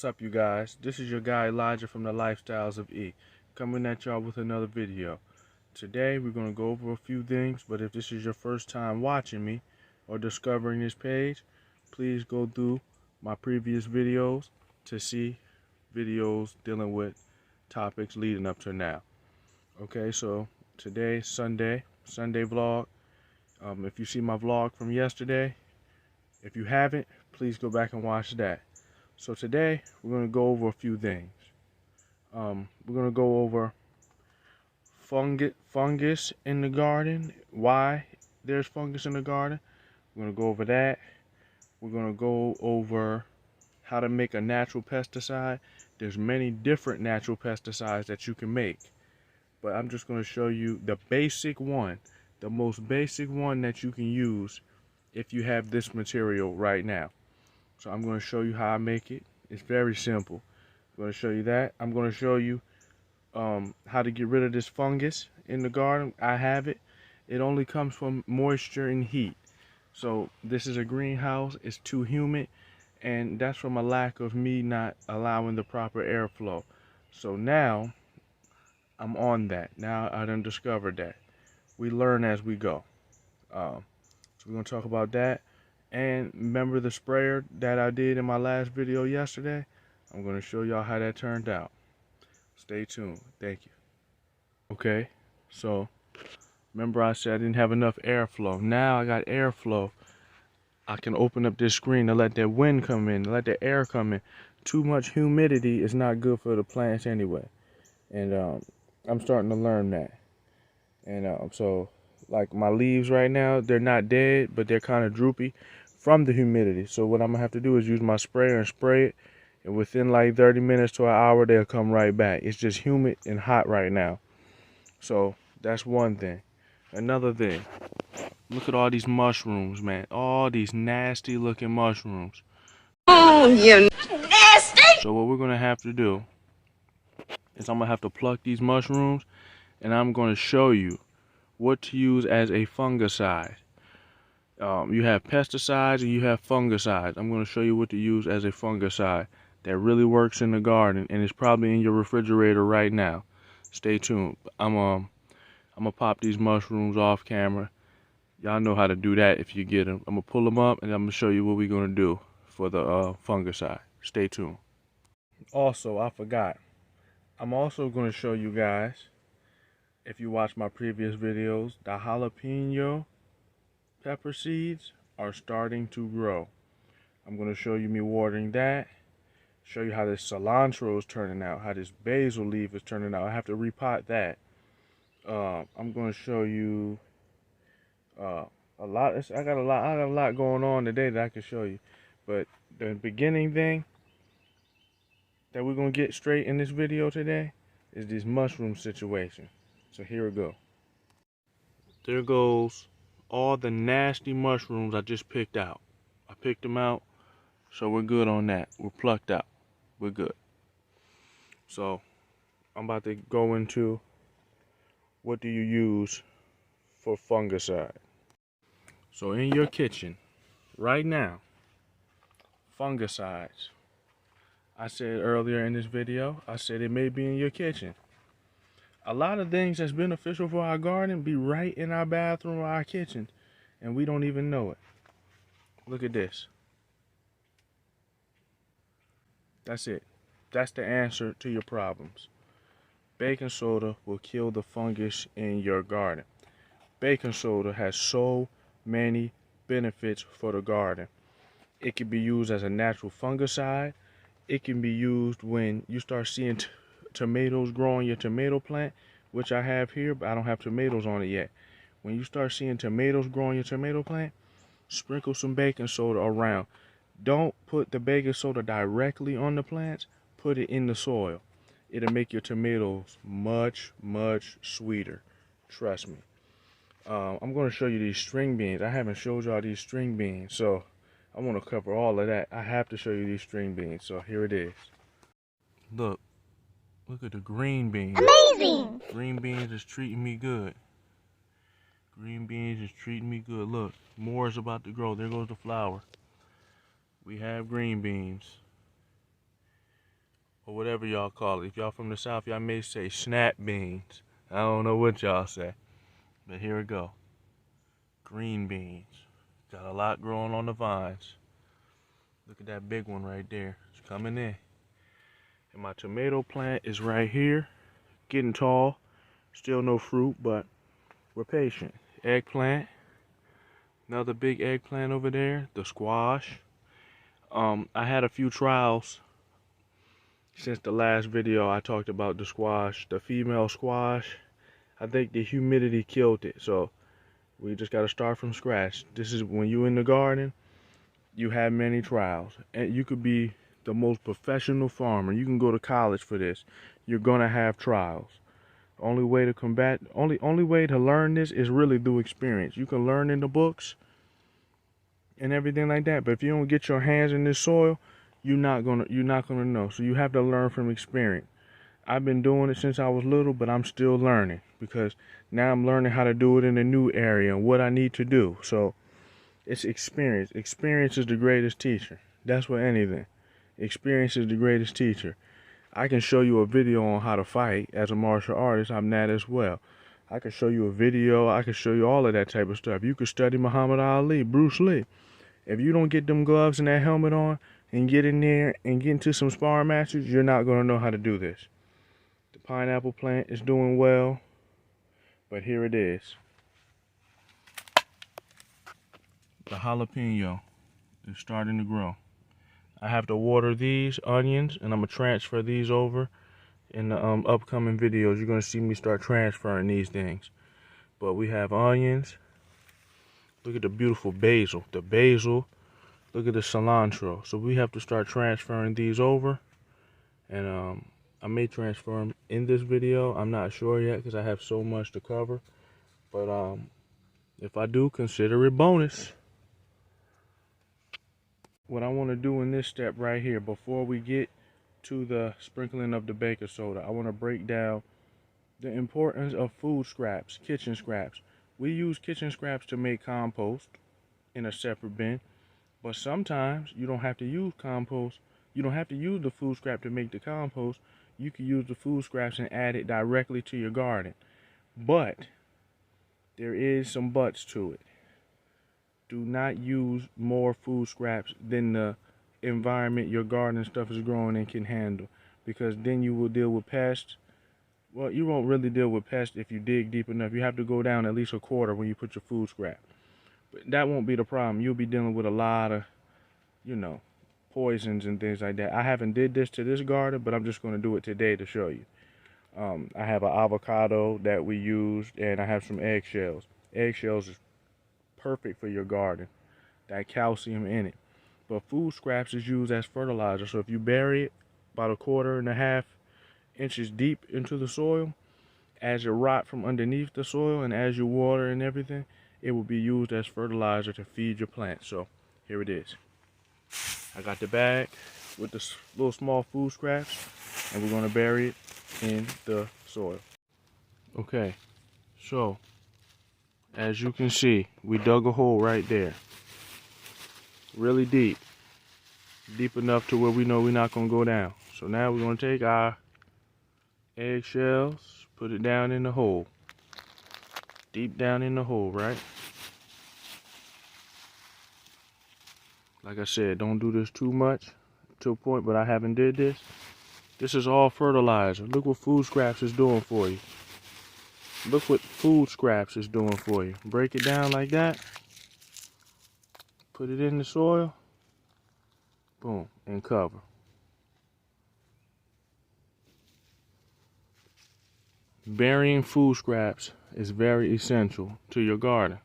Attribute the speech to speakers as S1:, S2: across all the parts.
S1: What's up, you guys? This is your guy Elijah from the Lifestyles of E, coming at y'all with another video. Today we're going to go over a few things, but if this is your first time watching me or discovering this page, please go through my previous videos to see videos dealing with topics leading up to now. Okay, so today, Sunday vlog. If you see my vlog from yesterday, if you haven't, please go back and watch that. So today we're going to go over a few things. We're going to go over fungus in the garden, why there's fungus in the garden. We're going to go over that. We're going to go over how to make a natural pesticide. There's many different natural pesticides that you can make, but I'm just going to show you the basic one, the most basic one that you can use if you have this material right now. So I'm going to show you how I make it. It's very simple. I'm going to show you that. I'm going to show you how to get rid of this fungus in the garden. I have it. It only comes from moisture and heat. So this is a greenhouse. It's too humid, and that's from a lack of me not allowing the proper airflow. So now I'm on that. Now I done discovered that. We learn as we go. So we're going to talk about that. And remember the sprayer that I did in my last video yesterday? I'm going to show y'all how that turned out. Stay tuned. Thank you. Okay, so remember I said I didn't have enough airflow. Now I got airflow. I can open up this screen to let that wind come in, let the air come in. Too much humidity is not good for the plants anyway. And I'm starting to learn that. And so like my leaves right now, they're not dead, but they're kind of droopy from the humidity. So what I'm gonna have to do is use my sprayer and spray it, and within like 30 minutes to an hour they'll come right back. It's just humid and hot right now. So that's one thing. Another thing, look at all these mushrooms, man. All these nasty looking mushrooms.
S2: Oh, you nasty!
S1: So what we're gonna have to do is I'm gonna have to pluck these mushrooms, and I'm gonna show you what to use as a fungicide. You have pesticides and you have fungicides. I'm going to show you what to use as a fungicide that really works in the garden, and it's probably in your refrigerator right now. Stay tuned. I'm gonna pop these mushrooms off camera. Y'all know how to do that if you get them. I'm gonna pull them up and I'm gonna show you what we're gonna do for the fungicide. Stay tuned. Also, I forgot. I'm also going to show you guys, if you watch my previous videos, the jalapeno pepper seeds are starting to grow. I'm going to show you me watering that, show you how this cilantro is turning out, how this basil leaf is turning out. I have to repot that. I'm going to show you a lot. I got a lot going on today that I can show you, but the beginning thing that we're going to get straight in this video today is this mushroom situation. So here we go. There goes all the nasty mushrooms I just picked out. I picked them out, so we're good on that. We're plucked out. We're good. So I'm about to go into what do you use for fungicide. So in your kitchen right now, fungicides. I said earlier in this video, I said it may be in your kitchen. A lot of things that's beneficial for our garden be right in our bathroom or our kitchen, and we don't even know it. Look at this. That's it. That's the answer to your problems. Baking soda will kill the fungus in your garden. Baking soda has so many benefits for the garden. It can be used as a natural fungicide. It can be used when you start seeing tomatoes growing your tomato plant, which I have here, but I don't have tomatoes on it yet. When you start seeing tomatoes growing your tomato plant, sprinkle some baking soda around. Don't put the baking soda directly on the plants. Put it in the soil. It'll make your tomatoes much, much sweeter. Trust me. I'm going to show you these string beans. I haven't showed y'all these string beans, so I want to cover all of that. I have to show you these string beans, so here it is. Look at the green beans.
S2: Amazing!
S1: Green beans is treating me good. Green beans is treating me good. Look, more is about to grow. There goes the flower. We have green beans. or whatever y'all call it. If y'all from the South, y'all may say snap beans. I don't know what y'all say, but here we go. Green beans. Got a lot growing on the vines. Look at that big one right there. It's coming in. And my tomato plant is right here, getting tall. Still no fruit, but we're patient. Eggplant. Another big eggplant over there. The squash. I had a few trials since the last video. I talked about the squash, the female squash. I think the humidity killed it, so we just got to start from scratch. This is when you're in the garden, you have many trials, and you could be the most professional farmer. You can go to college for this. You're gonna have trials. Only way to learn this is really through experience. You can learn in the books and everything like that, but if you don't get your hands in this soil, you're not gonna know. So you have to learn from experience. I've been doing it since I was little, but I'm still learning because now I'm learning how to do it in a new area and what I need to do. So it's experience. Experience is the greatest teacher. That's what anything. Experience is the greatest teacher. I can show you a video on how to fight as a martial artist. I'm that as well. I can show you a video. I can show you all of that type of stuff. You could study Muhammad Ali, Bruce Lee. If you don't get them gloves and that helmet on and get in there and get into some sparring matches, you're not going to know how to do this. The pineapple plant is doing well, but here it is. The jalapeno is starting to grow. I have to water these onions, and I'm going to transfer these over in the upcoming videos. You're going to see me start transferring these things. But we have onions. Look at the beautiful basil. The basil. Look at the cilantro. So we have to start transferring these over. And I may transfer them in this video. I'm not sure yet because I have so much to cover. But if I do, consider it bonus. What I want to do in this step right here, before we get to the sprinkling of the baking soda, I want to break down the importance of food scraps, kitchen scraps. We use kitchen scraps to make compost in a separate bin, but sometimes you don't have to use compost. You don't have to use the food scrap to make the compost. You can use the food scraps and add it directly to your garden. But there is some buts to it. Do not use more food scraps than the environment your garden and stuff is growing in can handle, because then you will deal with pests. Well, you won't really deal with pests if you dig deep enough. You have to go down at least a quarter when you put your food scrap. But that won't be the problem. You'll be dealing with a lot of, poisons and things like that. I haven't did this to this garden, but I'm just going to do it today to show you. I have an avocado that we used, and I have some eggshells. Eggshells is perfect for your garden. That calcium in it. But food scraps is used as fertilizer. So if you bury it about 1.5 inches deep into the soil, as it rot from underneath the soil and as you water and everything, it will be used as fertilizer to feed your plants. So here it is. I got the bag with the little small food scraps, and we're going to bury it in the soil. Okay, so as you can see, we dug a hole right there. Really deep. Deep enough to where we know we're not going to go down. So now we're going to take our eggshells, put it down in the hole. Deep down in the hole, right? Like I said, don't do this too much to a point, but I haven't did this. This is all fertilizer. Look what food scraps is doing for you. Look what food scraps is doing for you. Break it down like that. Put it in the soil. Boom, and cover. Burying food scraps is very essential to your garden.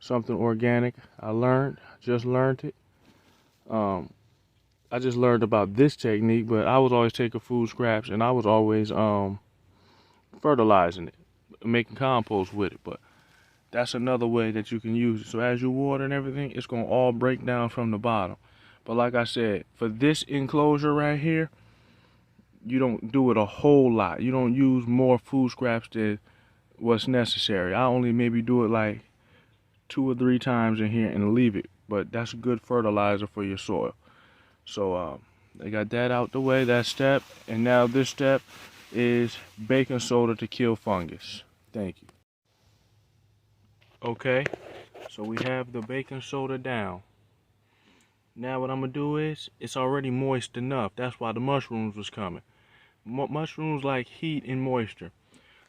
S1: Something organic. Just learned it. I just learned about this technique, but I was always taking food scraps and I was always fertilizing it, making compost with it. But that's another way that you can use it. So as you water and everything, it's going to all break down from the bottom. But like I said, for this enclosure right here, you don't do it a whole lot. You don't use more food scraps than what's necessary. I only maybe do it like 2 or 3 times in here and leave it. But that's good fertilizer for your soil. So I got that out the way, that step. And now this step is baking soda to kill fungus. Thank you. Okay, so we have the baking soda down. Now what I'm gonna do is, it's already moist enough. That's why the mushrooms was coming. Mushrooms like heat and moisture.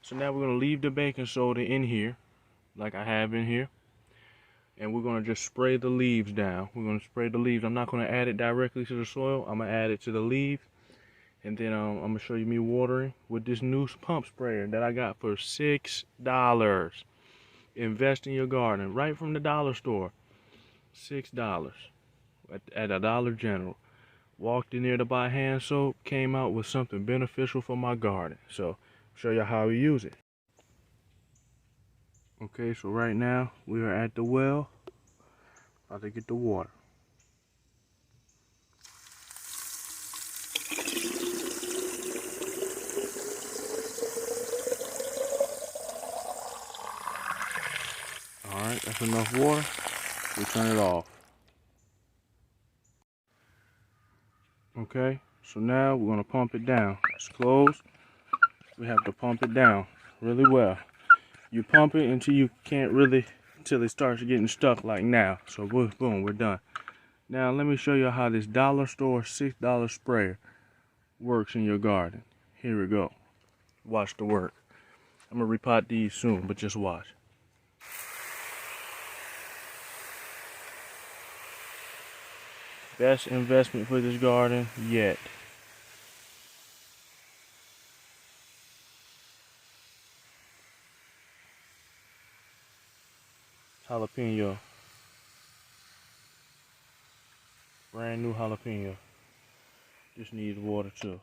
S1: So now we're gonna leave the baking soda in here, like I have in here. And we're gonna just spray the leaves down. We're gonna spray the leaves. I'm not gonna add it directly to the soil. I'm gonna add it to the leaf. And then I'm gonna show you me watering with this new pump sprayer that I got for $6. Invest in your garden right from the dollar store. $6 at a Dollar General. Walked in there to buy hand soap, came out with something beneficial for my garden. So show you how we use it. Okay, so right now we are at the well, about to get the water. Alright, that's enough water. We turn it off. Okay, so now we're gonna pump it down. It's closed. We have to pump it down really well. You pump it until you can't really, until it starts getting stuck like now. So boom, we're done. Now let me show you how this dollar store $6 sprayer works in your garden. Here we go. Watch the work. I'm gonna repot these soon, but just watch. Best investment for this garden yet. Jalapeno. Brand new jalapeno. Just needs water too.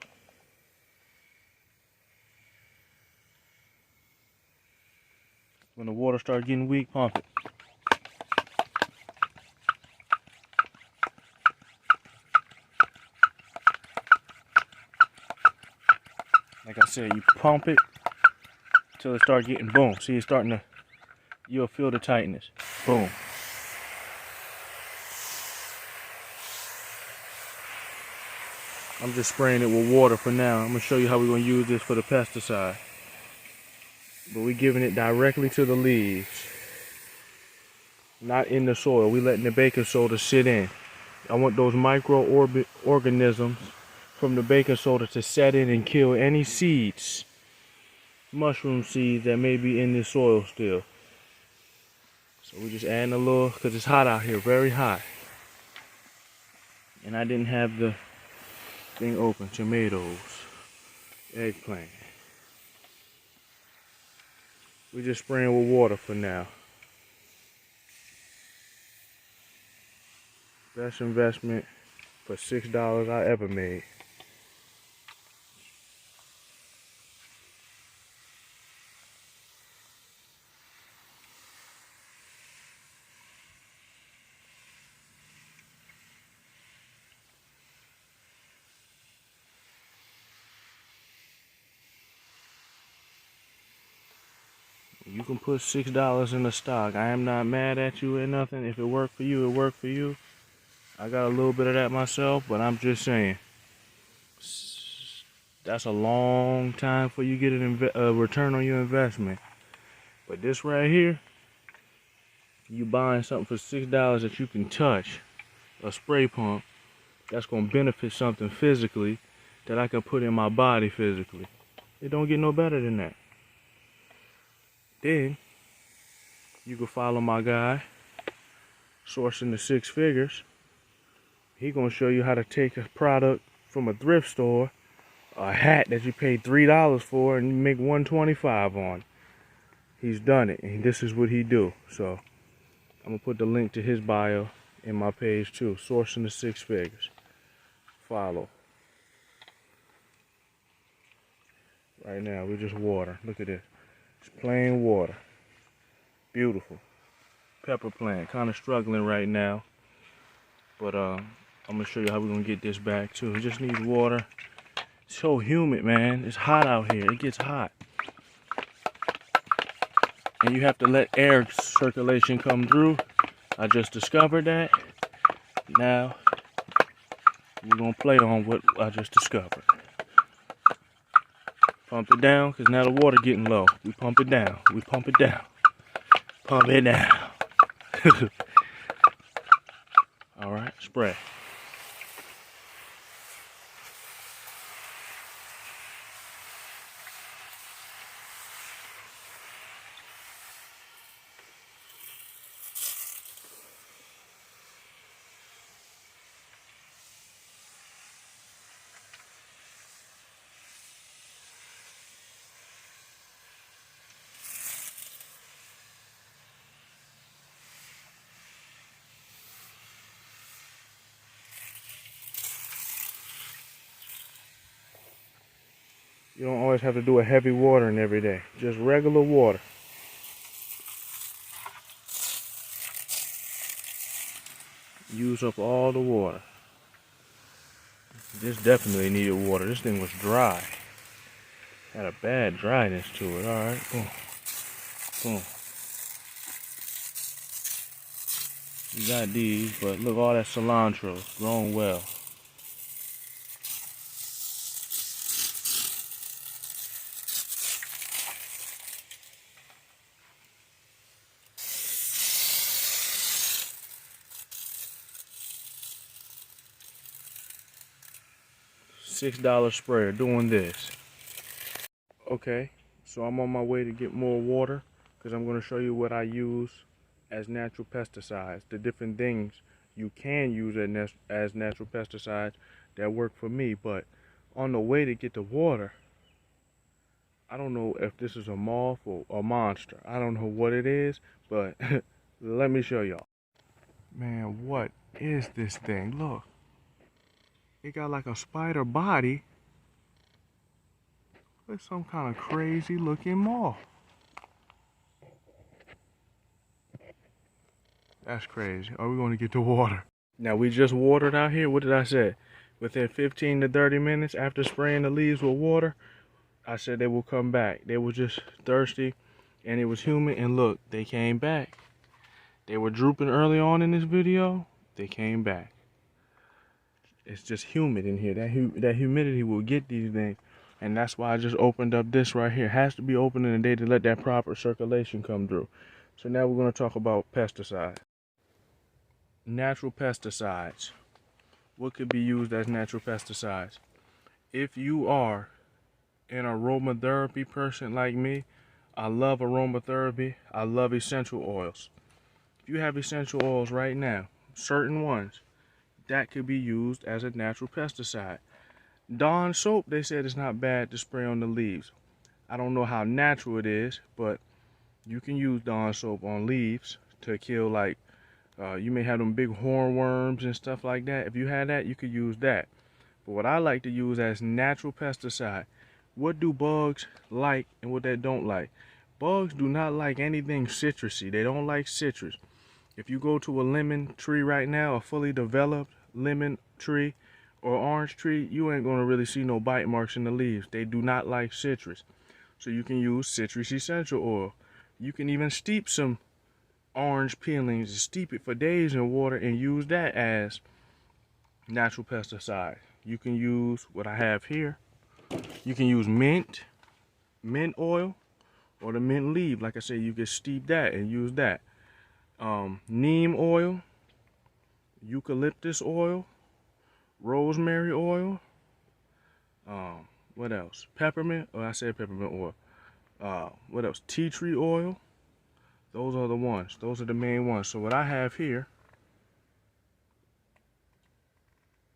S1: When the water starts getting weak, pump it. Like I said, you pump it till it starts getting boom. See, it's starting to, you'll feel the tightness. Boom. I'm just spraying it with water for now. I'm gonna show you how we're gonna use this for the pesticide. But we're giving it directly to the leaves, not in the soil. We're letting the baking soda sit in. I want those microorganisms from the baking soda to set in and kill any seeds, mushroom seeds that may be in the soil still. So we're just adding a little, because it's hot out here, very hot. And I didn't have the thing open. Tomatoes, eggplant. We're just spraying with water for now. Best investment for $6 I ever made. You can put $6 in the stock. I am not mad at you or nothing. If it worked for you, it worked for you. I got a little bit of that myself, but I'm just saying, that's a long time for you get a return on your investment. But this right here, you buying something for $6 that you can touch, a spray pump, that's gonna benefit something physically that I can put in my body physically. It don't get no better than that. Then you can follow my guy, Sourcing the Six Figures. He gonna show you how to take a product from a thrift store, a hat that you paid $3 for, and make $125 on. He's done it, and this is what he do. So I'm gonna put the link to his bio in my page too. Sourcing the Six Figures. Follow. Right now we just water. Look at this. It's plain water. Beautiful. Pepper plant. Kind of struggling right now. But I'm going to show you how we're going to get this back too. It just needs water. It's so humid, man. It's hot out here. It gets hot. And you have to let air circulation come through. I just discovered that. Now, we're gonna play on what I just discovered. Pump it down, because now the water getting low. We pump it down. We pump it down. Pump it down. Alright, spray. You don't always have to do a heavy watering every day. Just regular water. Use up all the water. This definitely needed water. This thing was dry. Had a bad dryness to it. Alright, boom. Boom. You got these, but look, all that cilantro growing well. $6 sprayer doing this. Okay, so I'm on my way to get more water because I'm going to show you what I use as natural pesticides. The different things you can use as natural pesticides that work for me. But on the way to get the water, I don't know if this is a moth or a monster. I don't know what it is, but let me show y'all. Man, what is this thing? Look. It got like a spider body. It's some kind of crazy looking moth. That's crazy. Are we going to get the water? Now we just watered out here. What did I say? Within 15 to 30 minutes after spraying the leaves with water, I said they will come back. They were just thirsty and it was humid, and look, they came back. They were drooping early on in this video. They came back. It's just humid in here. That humidity will get these things. And that's why I just opened up this right here. It has to be open in the day to let that proper circulation come through. So now we're going to talk about pesticides. Natural pesticides. What could be used as natural pesticides? If you are an aromatherapy person like me, I love aromatherapy. I love essential oils. If you have essential oils right now, certain ones, that could be used as a natural pesticide. Dawn soap, they said it's not bad to spray on the leaves. I don't know how natural it is, but you can use Dawn soap on leaves to kill, like, you may have them big hornworms and stuff like that. If you had that, you could use that. But what I like to use as natural pesticide, what do bugs like and what they don't like? Bugs do not like anything citrusy. They don't like citrus. If you go to a lemon tree right now, a fully developed lemon tree or orange tree, you ain't going to really see no bite marks in the leaves. They do not like citrus. So you can use citrus essential oil. You can even steep some orange peelings and steep it for days in water and use that as natural pesticide. You can use what I have here. You can use mint oil, or the mint leaf. Like I said, you can steep that and use that. Neem oil, eucalyptus oil, rosemary oil, what else? Peppermint, I said peppermint oil. What else? Tea tree oil. Those are the ones. Those are the main ones. So what I have here,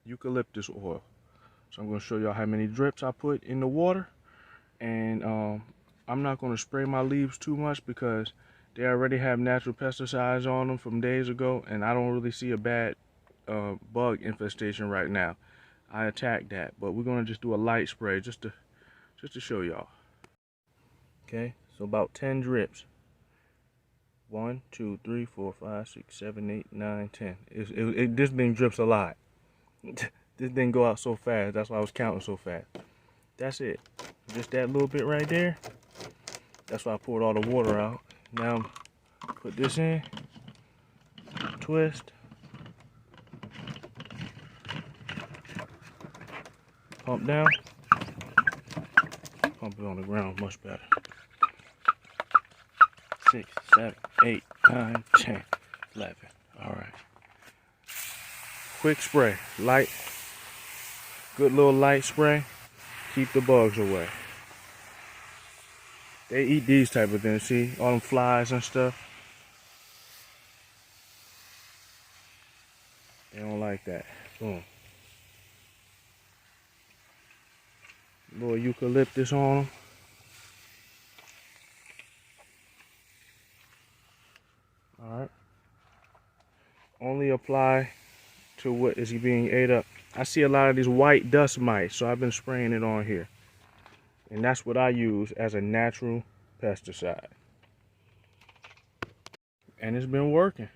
S1: eucalyptus oil. So I'm going to show y'all how many drips I put in the water. And I'm not going to spray my leaves too much because they already have natural pesticides on them from days ago, and I don't really see a bad bug infestation right now. I attacked that, but we're gonna just do a light spray just to show y'all. Okay, so about 10 drips. 1, 2, 3, 4, 5, 6, 7, 8, 9, 10. This thing drips a lot. This thing go out so fast. That's why I was counting so fast. That's it. Just that little bit right there. That's why I poured all the water out. Now, put this in, twist, Pump down. Pump it on the ground much better. 6, 7, 8, 9, 10, 11. All right. Quick spray. Light. Good little light spray. Keep the bugs away. They eat these type of things. See? All them flies and stuff. They don't like that. Boom. Little eucalyptus on them. Alright. Only apply to what is being ate up. I see a lot of these white dust mites, so I've been spraying it on here. And that's what I use as a natural pesticide. And it's been working.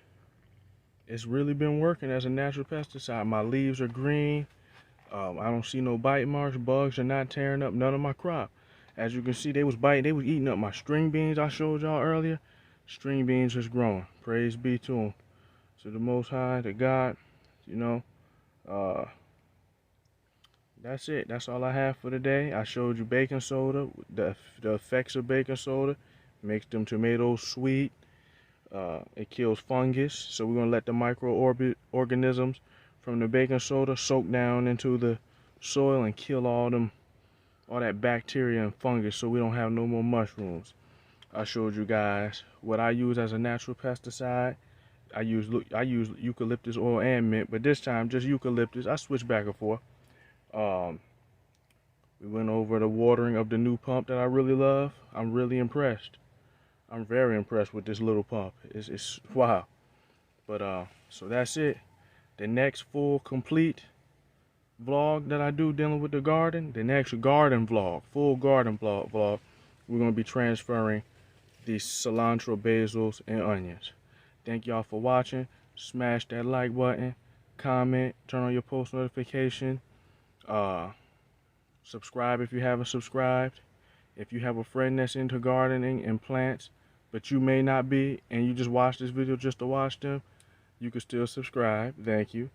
S1: It's really been working as a natural pesticide. My leaves are green. I don't see no bite marks. Bugs are not tearing up none of my crop. As you can see, they was biting. They was eating up my string beans I showed y'all earlier. String beans is growing. Praise be to them. To the Most High, to God, you know. That's it. That's all I have for today. I showed you baking soda, the effects of baking soda. Makes them tomatoes sweet. It kills fungus. So we're going to let the microorganisms from the baking soda soak down into the soil and kill all that bacteria and fungus, so we don't have no more mushrooms. I showed you guys what I use as a natural pesticide. I use eucalyptus oil and mint, but this time just eucalyptus. I switch back and forth. We went over the watering of the new pump that I really love. I'm really impressed. I'm very impressed with this little pump. It's wow. But so that's it. The next full complete vlog that I do dealing with the garden, the next garden vlog, full garden vlog, we're going to be transferring these cilantro, basils, and onions. Thank y'all for watching. Smash that like button, comment, turn on your post notification, subscribe if you haven't subscribed. If you have a friend that's into gardening and plants, but you may not be, and you just watch this video just to watch them, you can still subscribe. Thank you.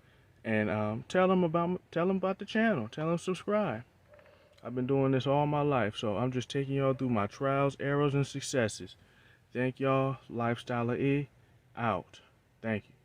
S1: And tell them about the channel. Tell them subscribe. I've been doing this all my life, so I'm just taking y'all through my trials, errors, and successes. Thank y'all. Lifestyle of E out. Thank you.